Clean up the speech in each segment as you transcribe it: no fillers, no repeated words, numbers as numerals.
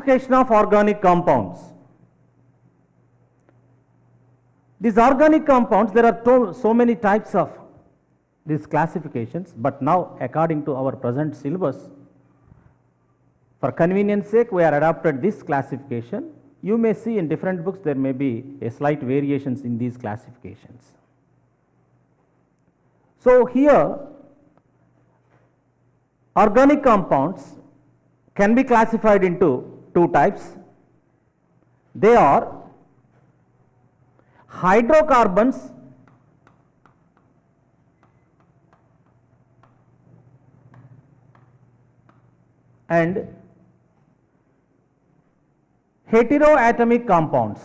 Classification of organic compounds. These organic compounds, there are so many types of these classifications, but now according to our present syllabus, for convenience sake, we are adopted this classification. You may see in different books there may be a slight variations in these classifications. So here, organic compounds can be classified into two types. They are hydrocarbons and heteroatomic compounds.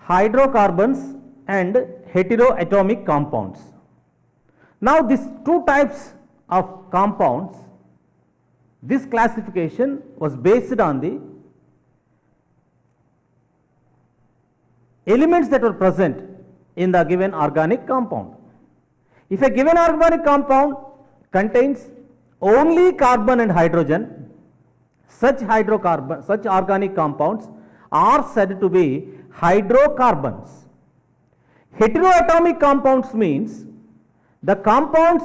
Hydrocarbons and heteroatomic compounds. Now these two types of compounds, this classification was based on the elements that were present in the given organic compound. If a given organic compound contains only carbon and hydrogen, such organic compounds are said to be hydrocarbons. Heteroatomic compounds means the compounds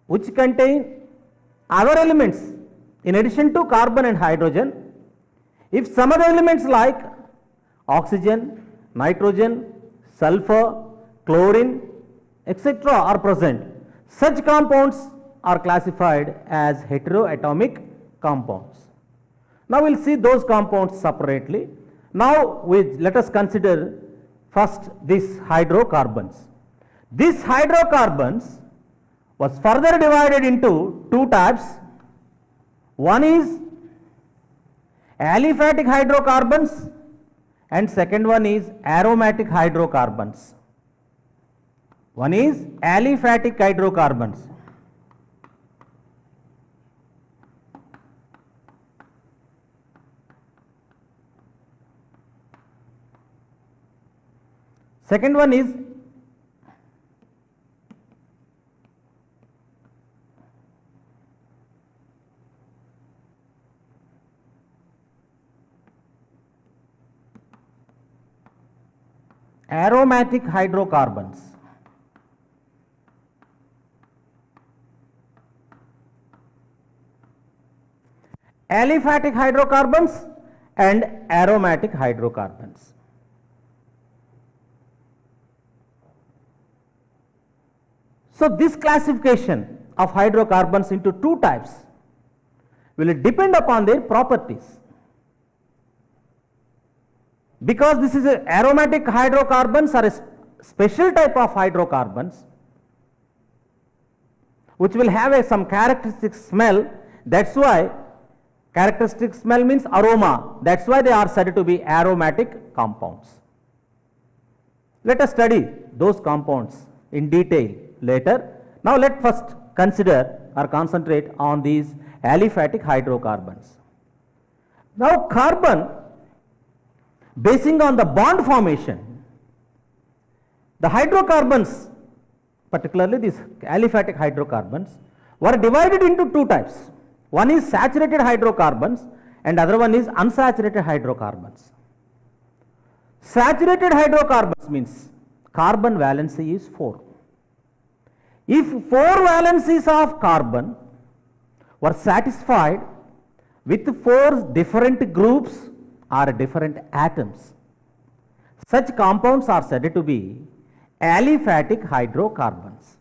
which contain other elements in addition to carbon and hydrogen. If some other elements like oxygen, nitrogen, sulfur, chlorine, etc. are present, such compounds are classified as heteroatomic compounds. Now we will see those compounds separately. Now let us consider first these hydrocarbons. These hydrocarbons was further divided into two types. One is aliphatic hydrocarbons and second one is aromatic hydrocarbons. One is aliphatic hydrocarbons. Second one is aromatic hydrocarbons. Aliphatic hydrocarbons and aromatic hydrocarbons. So this classification of hydrocarbons into two types will depend upon their properties. Because this is aromatic hydrocarbons are a special type of hydrocarbons which will have some characteristic smell. That's why characteristic smell means aroma. That's why they are said to be aromatic compounds. Let us study those compounds in detail later. Now let first consider or concentrate on these aliphatic hydrocarbons. Now carbon, basing on the bond formation, the hydrocarbons, particularly these aliphatic hydrocarbons, were divided into two types. One is saturated hydrocarbons and other one is unsaturated hydrocarbons. Saturated hydrocarbons means carbon valency is 4. If 4 valencies of carbon were satisfied with 4 different groups or different atoms, such compounds are said to be aliphatic hydrocarbons.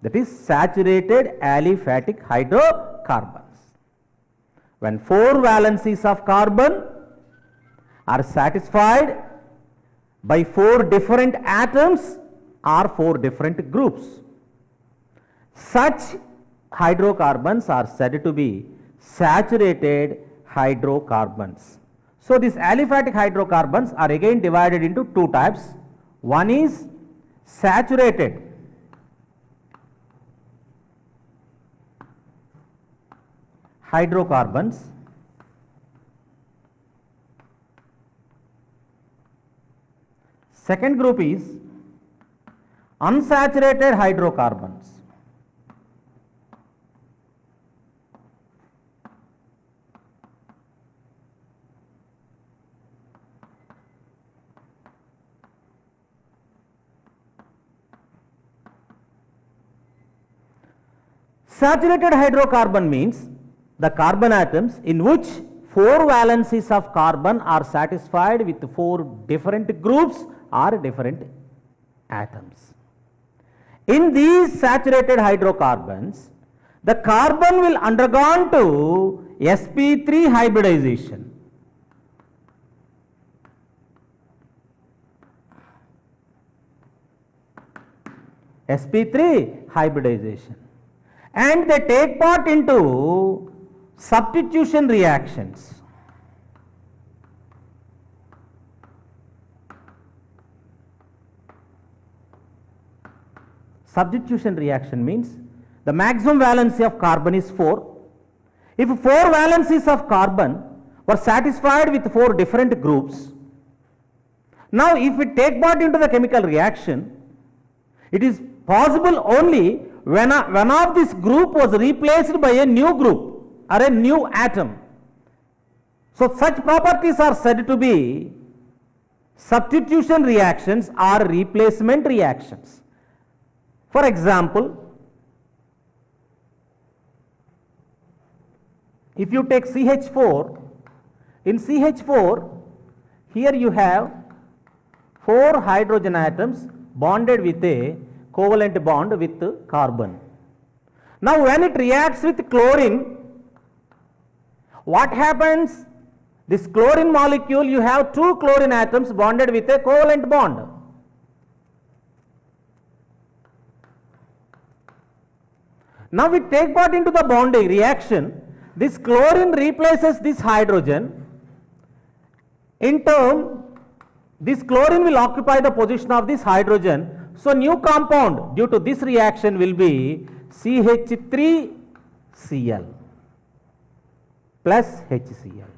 That is saturated aliphatic hydrocarbons. When 4 valencies of carbon are satisfied by 4 different atoms or 4 different groups, such hydrocarbons are said to be saturated hydrocarbons. So these aliphatic hydrocarbons are again divided into two types. One is saturated hydrocarbons Second group is unsaturated hydrocarbons. Saturated hydrocarbon means the carbon atoms in which 4 valencies of carbon are satisfied with 4 different groups or different atoms. In these saturated hydrocarbons, the carbon will undergone to sp3 hybridization. sp3 hybridization. And they take part into substitution reactions. Substitution reaction means the maximum valency of carbon is 4. If 4 valencies of carbon were satisfied with 4 different groups, now if we take part into the chemical reaction, it is possible only when one of this group was replaced by a new group or a new atom. So such properties are said to be substitution reactions or replacement reactions. For example, if you take CH4, in CH4, here you have 4 hydrogen atoms bonded with a covalent bond with carbon. Now when it reacts with chlorine, what happens? This chlorine molecule, you have 2 chlorine atoms bonded with a covalent bond. Now we take part into the bonding reaction. This chlorine replaces this hydrogen. In turn, this chlorine will occupy the position of this hydrogen. So new compound due to this reaction will be CH3Cl plus HCl.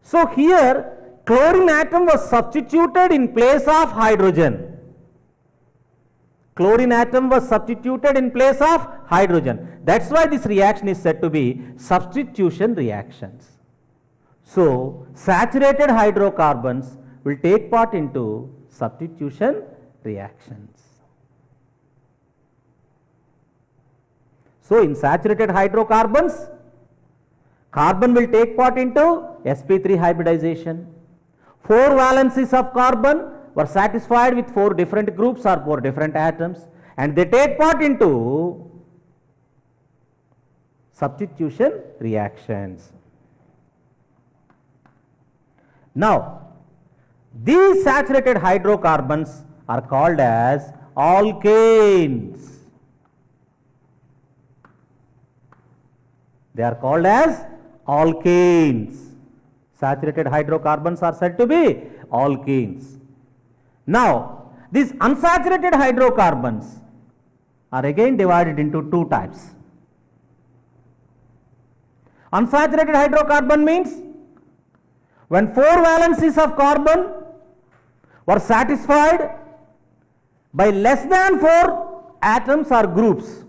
So here chlorine atom was substituted in place of hydrogen. Chlorine atom was substituted in place of hydrogen. That's why this reaction is said to be substitution reactions. So saturated hydrocarbons will take part into substitution reactions. So in saturated hydrocarbons, carbon will take part into sp3 hybridization. 4 valencies of carbon were satisfied with 4 different groups or 4 different atoms, and they take part into substitution reactions. Now, these saturated hydrocarbons are called as alkanes. They are called as alkanes. Saturated hydrocarbons are said to be alkanes. Now, these unsaturated hydrocarbons are again divided into 2 types. Unsaturated hydrocarbon means when 4 valencies of carbon were satisfied by less than 4 atoms or groups,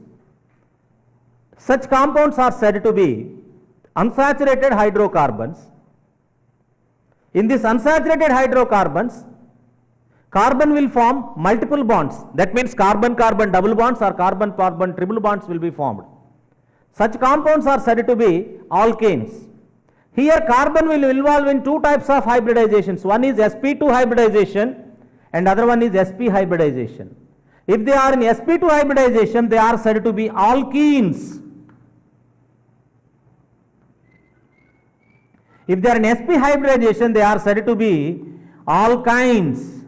such compounds are said to be unsaturated hydrocarbons. In these unsaturated hydrocarbons, carbon will form multiple bonds. That means carbon-carbon double bonds or carbon-carbon triple bonds will be formed. Such compounds are said to be alkanes. Here carbon will involve in 2 types of hybridizations. One is sp2 hybridization and other one is sp hybridization. If they are in sp2 hybridization, they are said to be alkenes. If they are in sp hybridization, they are said to be alkynes.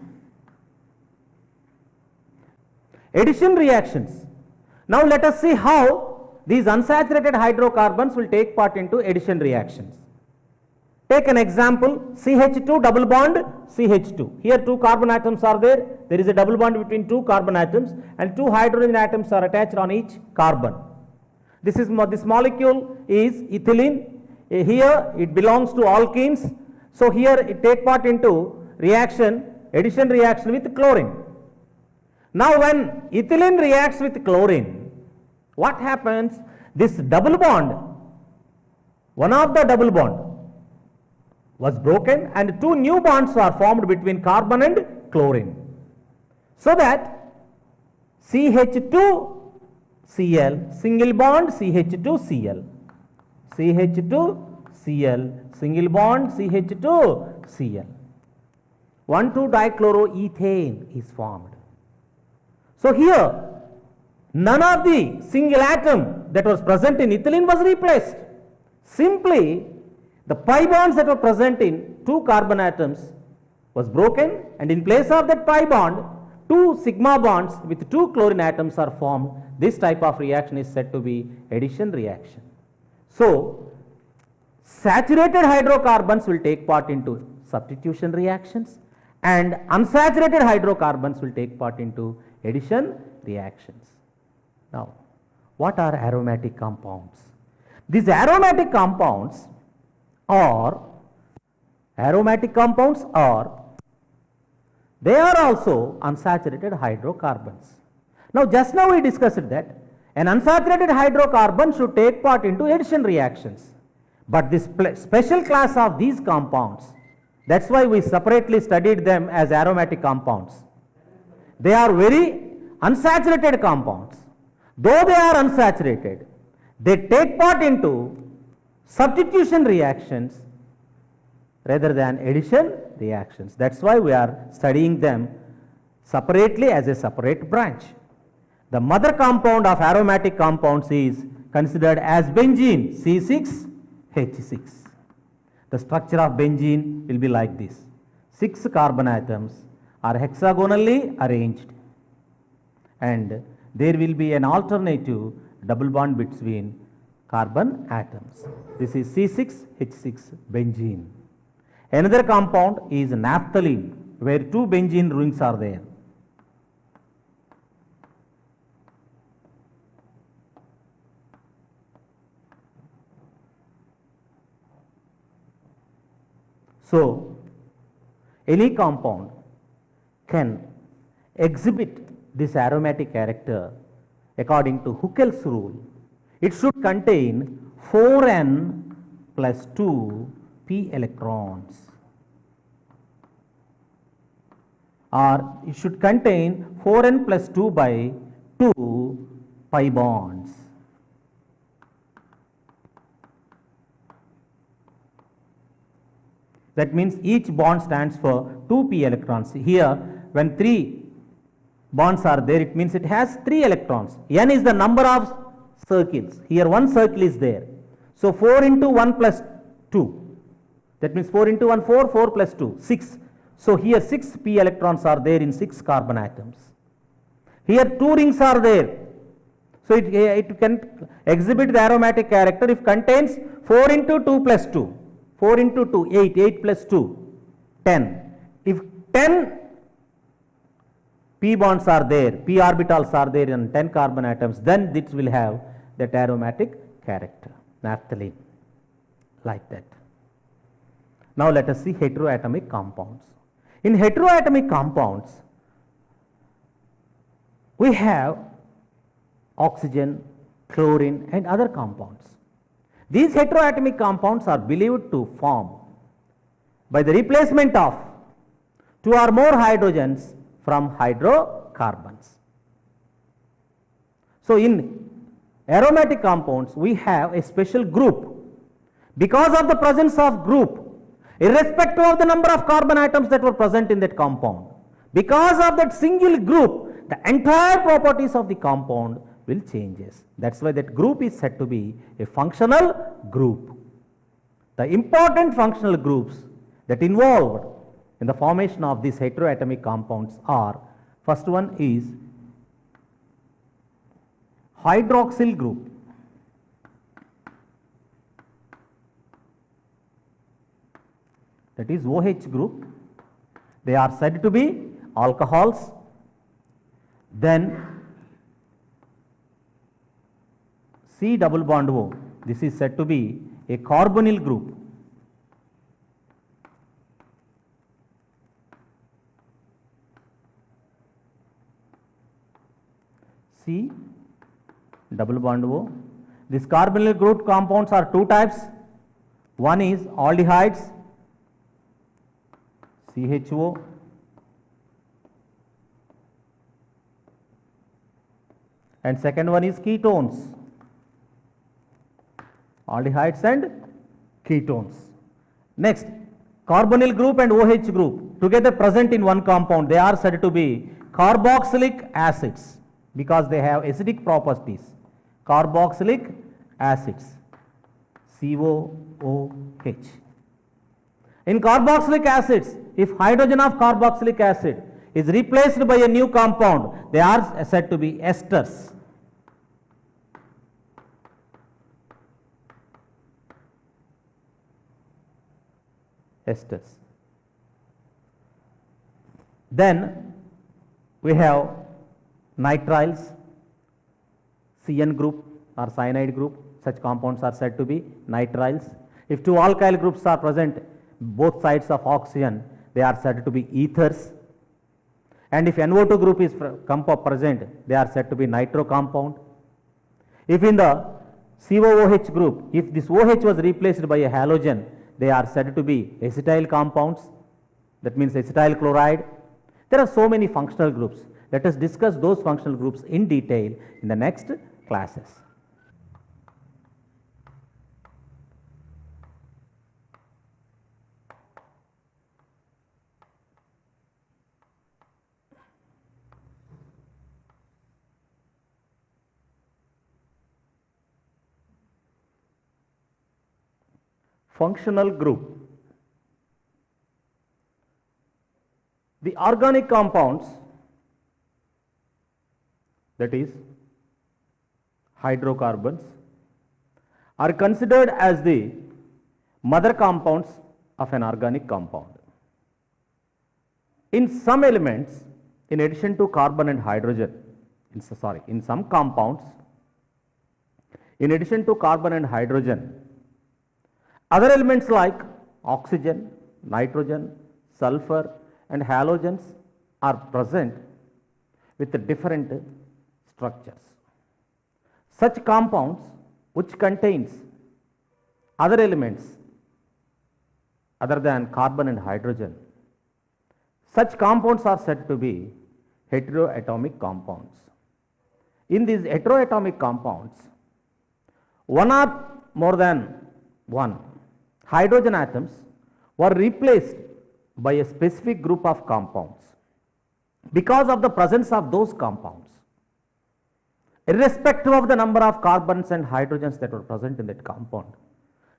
Addition reactions. Now let us see how these unsaturated hydrocarbons will take part into addition reactions. Take an example, CH2 double bond CH2. Here 2 carbon atoms are there. There is a double bond between 2 carbon atoms and 2 hydrogen atoms are attached on each carbon. This molecule is ethylene. Here it belongs to alkenes. So here it take part into reaction, addition reaction with chlorine. Now when ethylene reacts with chlorine, what happens? This double bond, one of the double bond was broken and two new bonds are formed between carbon and chlorine. So that CH2Cl, single bond CH2Cl, CH2Cl, single bond CH2Cl. 1,2-dichloroethane is formed. So here, none of the single atom that was present in ethylene was replaced. Simply, the pi bonds that were present in two carbon atoms was broken, and in place of that pi bond, two sigma bonds with two chlorine atoms are formed. This type of reaction is said to be addition reaction. So, saturated hydrocarbons will take part into substitution reactions, and unsaturated hydrocarbons will take part into addition reactions. Now, what are aromatic compounds? These aromatic compounds are they are also unsaturated hydrocarbons. Now, just now we discussed that an unsaturated hydrocarbon should take part into addition reactions, but this special class of these compounds, that's why we separately studied them as aromatic compounds. They are very unsaturated compounds. Though they are unsaturated, they take part into substitution reactions rather than addition reactions. That's why we are studying them separately as a separate branch. The mother compound of aromatic compounds is considered as benzene, C6H6. The structure of benzene will be like this. 6 carbon atoms are hexagonally arranged, and there will be an alternative double bond between carbon atoms. This is C6H6 benzene. Another compound is naphthalene, where 2 benzene rings are there. So, any compound can exhibit this aromatic character according to Huckel's rule. It should contain 4n plus 2 p electrons, or it should contain 4n plus 2 by 2 pi bonds. That means each bond stands for 2 p electrons. Here, when 3 bonds are there, it means it has 3 electrons. N is the number of circles. Here one circle is there. So 4 into 1 plus 2. That means 4 into 1, 4, 4 plus 2, 6. So here 6 p electrons are there in 6 carbon atoms. Here 2 rings are there. So it can exhibit the aromatic character if contains 4 into 2 plus 2. 4 into 2, 8, 8 plus 2, 10. If 10 p bonds are there, p orbitals are there in 10 carbon atoms, then this will have that aromatic character, naphthalene, like that. Now let us see heteroatomic compounds. In heteroatomic compounds, we have oxygen, chlorine and other compounds. These heteroatomic compounds are believed to form by the replacement of 2 or more hydrogens from hydrocarbons. So in aromatic compounds, we have a special group. Because of the presence of group, irrespective of the number of carbon atoms that were present in that compound, because of that single group, the entire properties of the compound will changes. That's why that group is said to be a functional group. The important functional groups that involved in the formation of these heteroatomic compounds are, first one is hydroxyl group. That is OH group. They are said to be alcohols. Then C double bond O, this is said to be a carbonyl group. C double bond O. These carbonyl group compounds are two types. One is aldehydes, CHO, and second one is ketones, aldehydes and ketones. Next, carbonyl group and OH group together present in one compound, they are said to be carboxylic acids because they have acidic properties. Carboxylic acids, COOH. In carboxylic acids, if hydrogen of carboxylic acid is replaced by a new compound, they are said to be esters. Esters. Then we have nitriles, CN group or cyanide group. Such compounds are said to be nitriles. If two alkyl groups are present, both sides of oxygen, they are said to be ethers. And if NO2 group is present, they are said to be nitro compound. If in the COOH group, if this OH was replaced by a halogen, they are said to be acetyl compounds. That means acetyl chloride. There are so many functional groups. Let us discuss those functional groups in detail in the next classes. Functional group. The organic compounds, that is hydrocarbons, are considered as the mother compounds of an organic compound. In some elements, in addition to carbon and hydrogen, in some compounds, in addition to carbon and hydrogen, other elements like oxygen, nitrogen, sulfur and halogens are present with different structures. Such compounds which contains other elements other than carbon and hydrogen, such compounds are said to be heteroatomic compounds. In these heteroatomic compounds, one or more than one hydrogen atoms were replaced by a specific group of compounds. Because of the presence of those compounds, irrespective of the number of carbons and hydrogens that were present in that compound,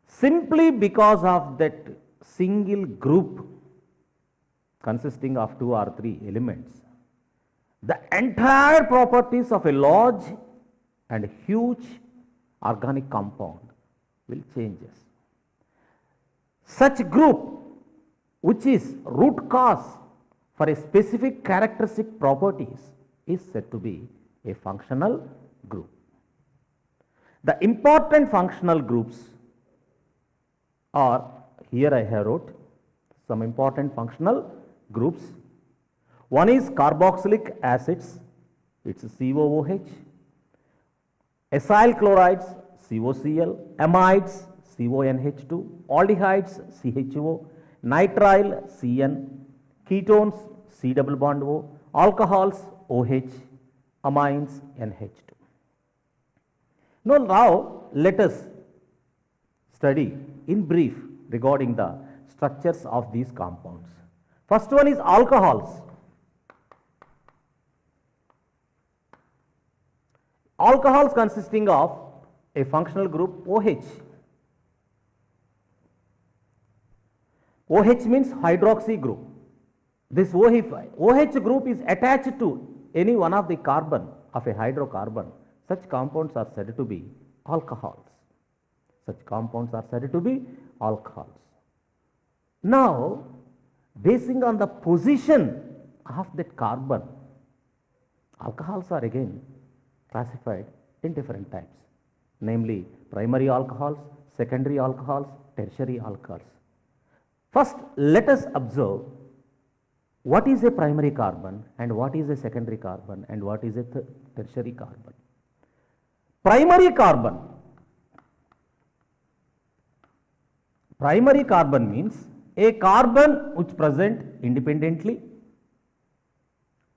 simply because of that single group consisting of two or three elements, the entire properties of a large and huge organic compound will change. Such group which is root cause for a specific characteristic properties is said to be a functional group. The important functional groups are, here I have wrote some important functional groups. One is carboxylic acids, it's COOH, acyl chlorides, COCl, amides, CONH2, aldehydes, CHO, nitrile, CN, ketones, C double bond O, alcohols, OH, amines, NH2. Now let us study in brief regarding the structures of these compounds. First one is alcohols. Alcohols consisting of a functional group OH. OH means hydroxy group. This OH group is attached to any one of the carbon of a hydrocarbon. Such compounds are said to be alcohols. Such compounds are said to be alcohols. Now, basing on the position of that carbon, alcohols are again classified in different types, namely primary alcohols, secondary alcohols, tertiary alcohols. First, let us observe What is a primary carbon and what is a secondary carbon and what is a tertiary carbon? Primary carbon. Primary carbon means a carbon which present independently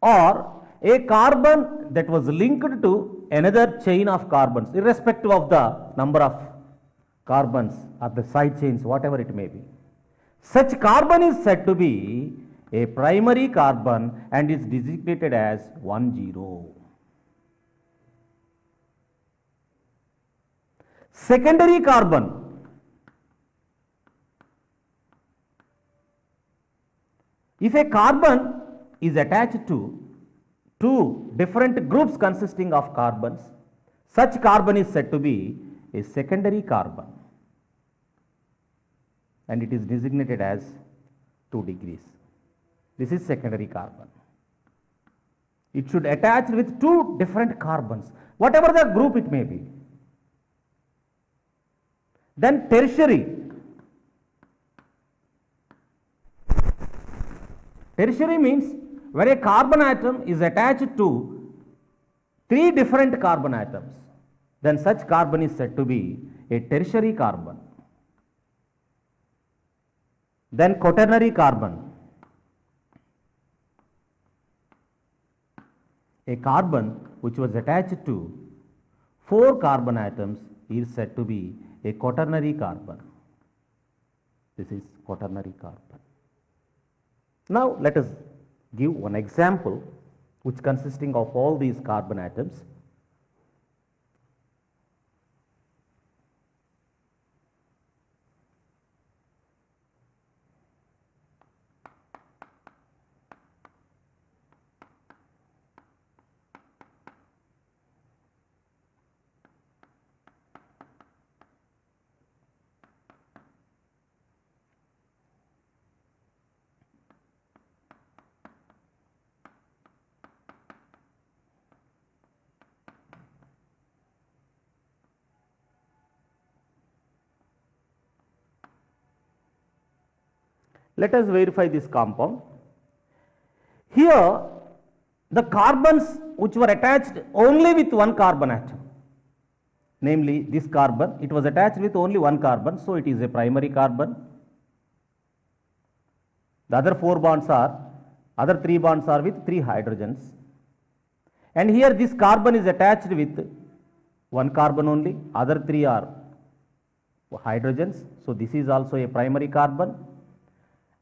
or a carbon that was linked to another chain of carbons irrespective of the number of carbons or the side chains, whatever it may be. Such carbon is said to be a primary carbon and is designated as 10. Secondary carbon. If a carbon is attached to two different groups consisting of carbons, such carbon is said to be a secondary carbon and it is designated as 2 degrees. This is secondary carbon. It should attach with two different carbons, whatever the group it may be. Then tertiary. Tertiary means where a carbon atom is attached to 3 different carbon atoms, then such carbon is said to be a tertiary carbon. Then quaternary carbon. A carbon which was attached to 4 carbon atoms is said to be a quaternary carbon. This is quaternary carbon. Now let us give one example which consisting of all these carbon atoms. Let us verify this compound. Here, the carbons which were attached only with one carbon atom, namely this carbon, it was attached with only one carbon, so it is a primary carbon. The other 3 bonds are with 3 hydrogens. And here this carbon is attached with one carbon only, other 3 are hydrogens, so this is also a primary carbon.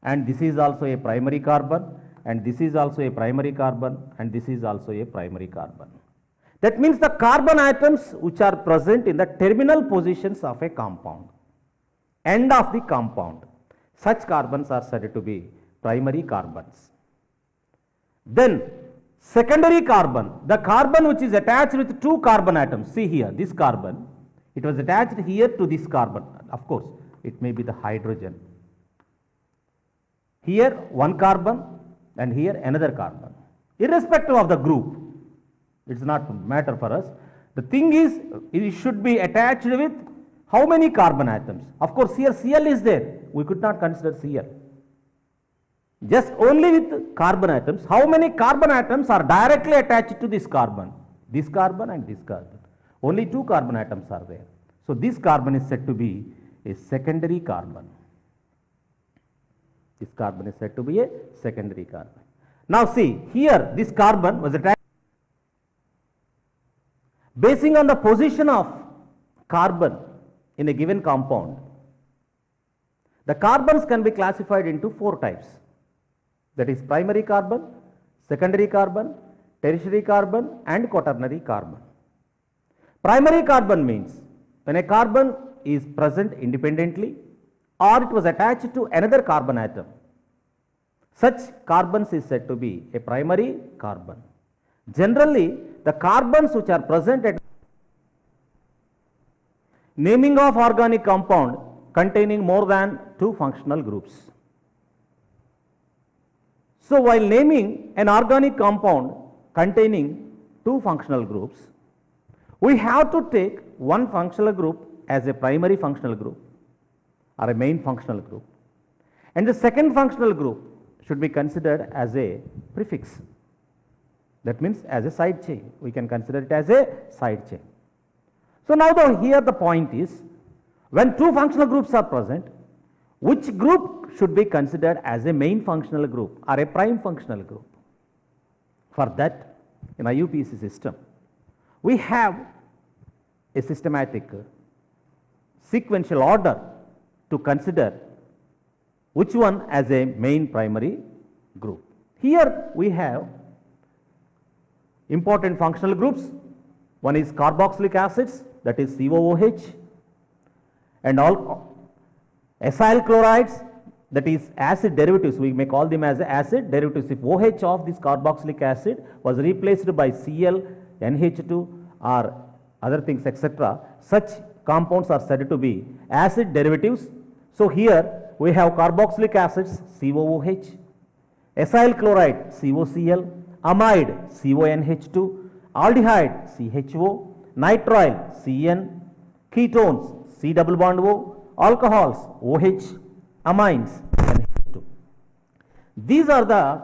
And this is also a primary carbon, and this is also a primary carbon, and this is also a primary carbon. That means the carbon atoms which are present in the terminal positions of a compound, end of the compound, such carbons are said to be primary carbons. Then secondary carbon, the carbon which is attached with 2 carbon atoms. See here, this carbon, it was attached here to this carbon. Of course, it may be the hydrogen. Here one carbon and here another carbon. Irrespective of the group, it's not matter for us. The thing is, it should be attached with how many carbon atoms? Of course, here Cl is there. We could not consider Cl. Just only with carbon atoms. How many carbon atoms are directly attached to this carbon? This carbon and this carbon. Only 2 carbon atoms are there. So this carbon is said to be a secondary carbon. This carbon is said to be a secondary carbon. Now see, here this carbon was attached. Basing on the position of carbon in a given compound, the carbons can be classified into 4 types. That is primary carbon, secondary carbon, tertiary carbon and quaternary carbon. Primary carbon means when a carbon is present independently or it was attached to another carbon atom. Such carbons is said to be a primary carbon. Generally, the carbons which are present at naming of organic compound containing more than 2 functional groups. So, while naming an organic compound containing 2 functional groups, we have to take one functional group as a primary functional group or a main functional group, and the second functional group should be considered as a prefix. That means as a side chain. We can consider it as a side chain. So now here the point is, when two functional groups are present, which group should be considered as a main functional group or a prime functional group? For that, in IUPAC system, we have a systematic sequential order to consider which one as a main primary group. Here we have important functional groups. One is carboxylic acids, that is COOH, and all acyl chlorides, that is acid derivatives. We may call them as acid derivatives. If OH of this carboxylic acid was replaced by Cl, NH2 or other things, etc., such compounds are said to be acid derivatives. So here we have carboxylic acids COOH, acyl chloride COCl, amide CONH2, aldehyde CHO, nitrile CN, ketones C double bond O, alcohols OH, amines NH2. These are the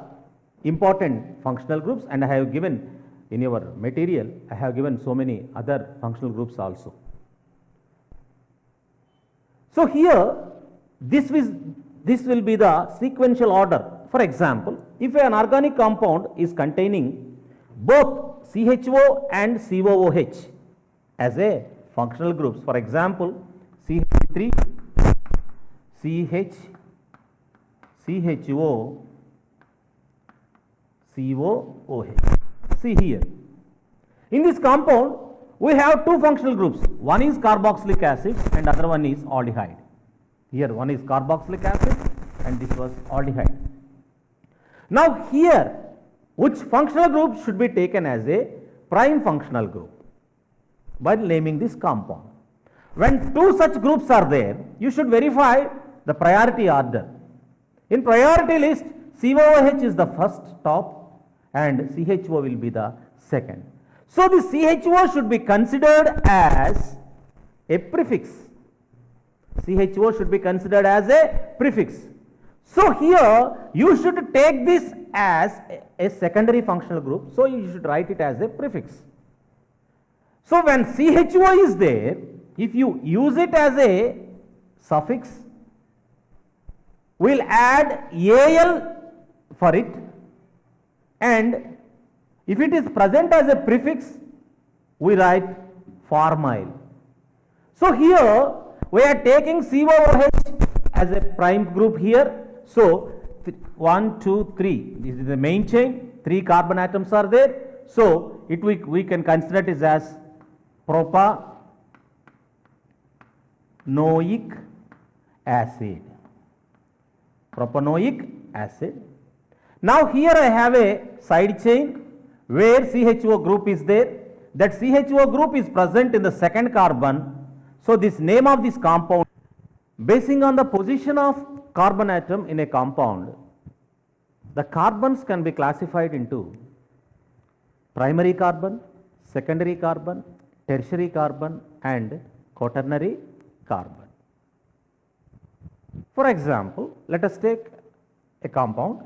important functional groups, and I have given in your material, I have given so many other functional groups also. So here this will be the sequential order. For example, if an organic compound is containing both CHO and COOH as a functional groups, for example, CH3, CH, CHO, COOH. See here. In this compound, we have two functional groups. One is carboxylic acid and other one is aldehyde. Here one is carboxylic acid and this was aldehyde. Now here, which functional group should be taken as a prime functional group? By naming this compound. When two such groups are there, you should verify the priority order. In priority list, COOH is the first top and CHO will be the second. So the CHO should be considered as a prefix. CHO should be considered as a prefix. So here you should take this as a secondary functional group. So you should write it as a prefix. So when CHO is there, if you use it as a suffix, we'll add AL for it, and if it is present as a prefix, we write formyl. So here we are taking COOH as a prime group here. So 1, 2, 3, this is the main chain, 3 carbon atoms are there. So we can consider it as propanoic acid. Propanoic acid. Now here I have a side chain where CHO group is there. That CHO group is present in the second carbon. So this name of this compound, basing on the position of carbon atom in a compound, the carbons can be classified into primary carbon, secondary carbon, tertiary carbon and quaternary carbon. For example, let us take a compound.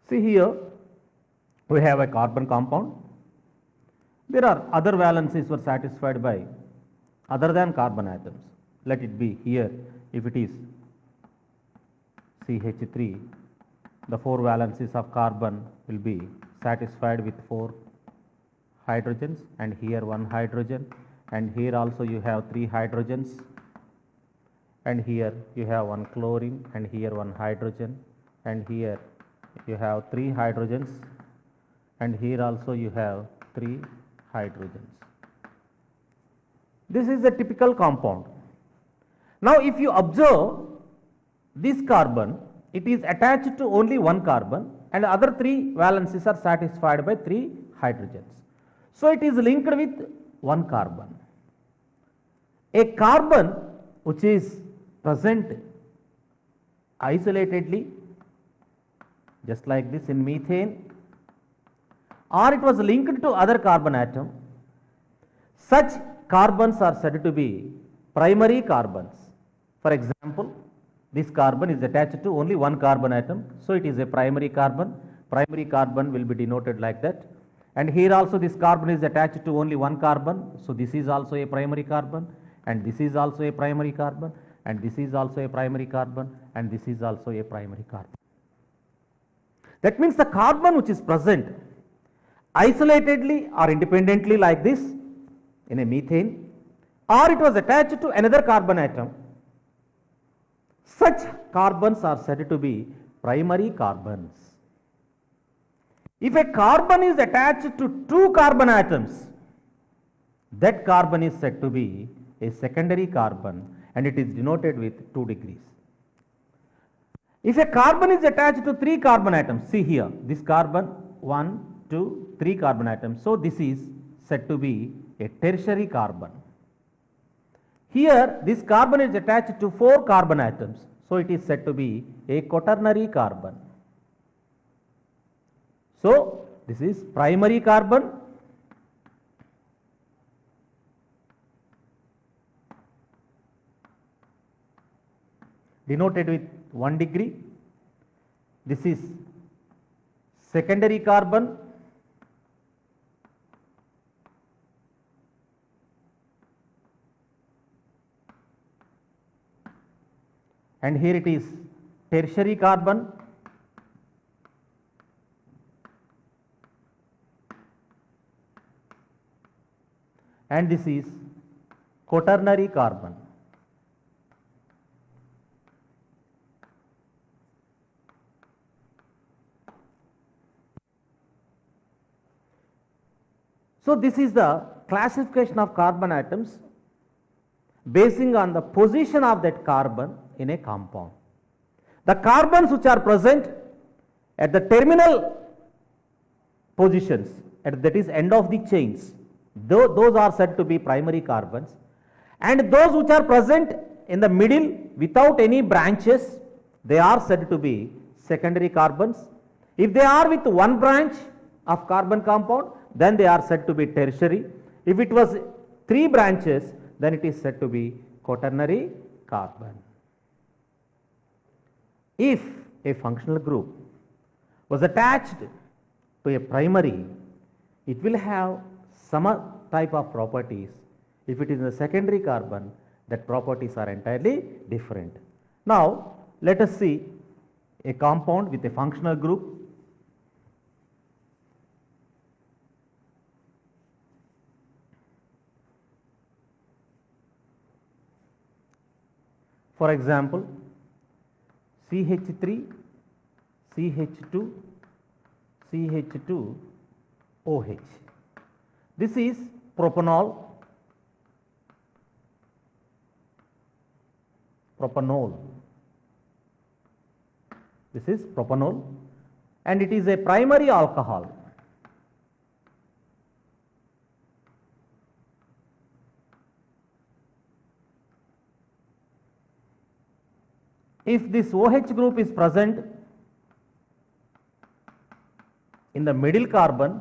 See here, we have a carbon compound. There are other valencies were satisfied by other than carbon atoms. Let it be here, if it is CH3, the 4 valencies of carbon will be satisfied with 4 hydrogens, and here 1 hydrogen, and here also you have 3 hydrogens, and here you have 1 chlorine, and here 1 hydrogen, and here you have 3 hydrogens, and here also you have 3 hydrogens. This is a typical compound. Now if you observe this carbon, it is attached to only 1 carbon and other 3 valencies are satisfied by 3 hydrogens. So it is linked with 1 carbon. A carbon which is present isolatedly just like this in methane, or it was linked to other carbon atom, such carbons are said to be primary carbons. For example, this carbon is attached to only one carbon atom, so it is a primary carbon. Primary carbon will be denoted like that. And here also this carbon is attached to only one carbon, so this is also a primary carbon, and this is also a primary carbon, and this is also a primary carbon, and this is also a primary carbon. That means the carbon which is present isolatedly or independently like this in a methane, or it was attached to another carbon atom, such carbons are said to be primary carbons. If a carbon is attached to two carbon atoms, that carbon is said to be a secondary carbon, and it is denoted with 2 degrees. If a carbon is attached to 3 carbon atoms, see here, this carbon 1, 2, 3 carbon atoms, so this is said to be a tertiary carbon. Here this carbon is attached to 4 carbon atoms, so it is said to be a quaternary carbon. So this is primary carbon, denoted with 1 degree. This is secondary carbon, and here it is tertiary carbon, and this is quaternary carbon. So this is the classification of carbon atoms basing on the position of that carbon in a compound. The carbons which are present at the terminal positions, that is end of the chains, those are said to be primary carbons, and those which are present in the middle without any branches, they are said to be secondary carbons. If they are with one branch of carbon compound, then they are said to be tertiary. If it was 3 branches, then it is said to be quaternary carbon. If a functional group was attached to a primary, it will have some type of properties. If it is a secondary carbon, that properties are entirely different. Now let us see a compound with a functional group. For example, CH3, CH2, CH2, OH. This is propanol, This is propanol, and it is a primary alcohol. If this OH group is present in the middle carbon,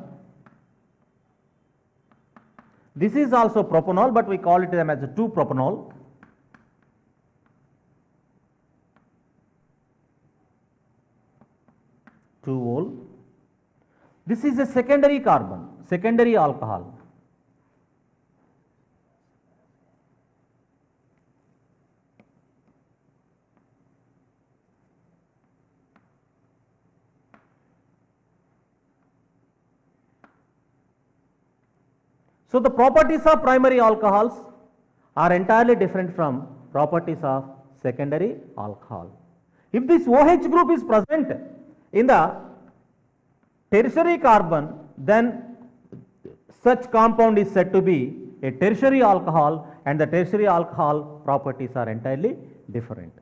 this is also propanol, but we call it as a 2-propanol. This is a secondary carbon, secondary alcohol. So the properties of primary alcohols are entirely different from properties of secondary alcohol. If this OH group is present in the tertiary carbon, then such compound is said to be a tertiary alcohol, and the tertiary alcohol properties are entirely different.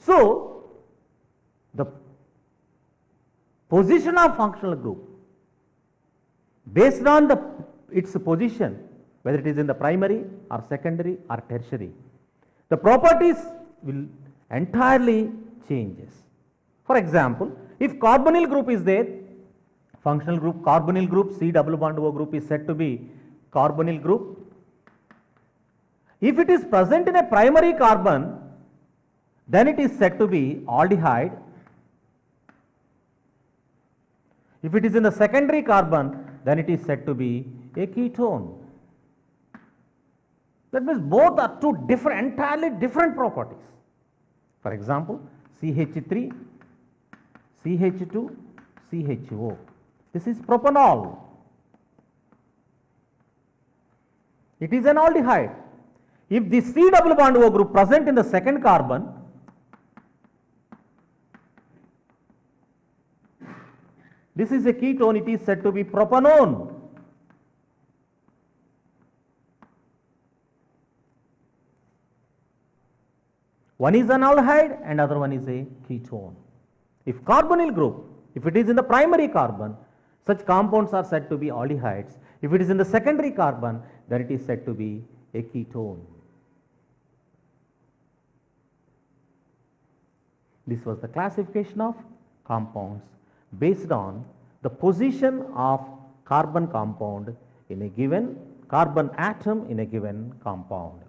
So the position of functional group based on its position, whether it is in the primary or secondary or tertiary, the properties will entirely changes. For example, if carbonyl group is there, functional group carbonyl group, C double bond O group is said to be carbonyl group. If it is present in a primary carbon, then it is said to be aldehyde. If it is in the secondary carbon, then it is said to be a ketone. That means both are two different, entirely different properties. For example, CH3, CH2, CHO. This is propanol. It is an aldehyde. If the C double bond O group present in the second carbon, this is a ketone, it is said to be propanone. One is an aldehyde and other one is a ketone. If carbonyl group, if it is in the primary carbon, such compounds are said to be aldehydes. If it is in the secondary carbon, then it is said to be a ketone. This was the classification of compounds based on the position of carbon compound in a given carbon atom in a given compound.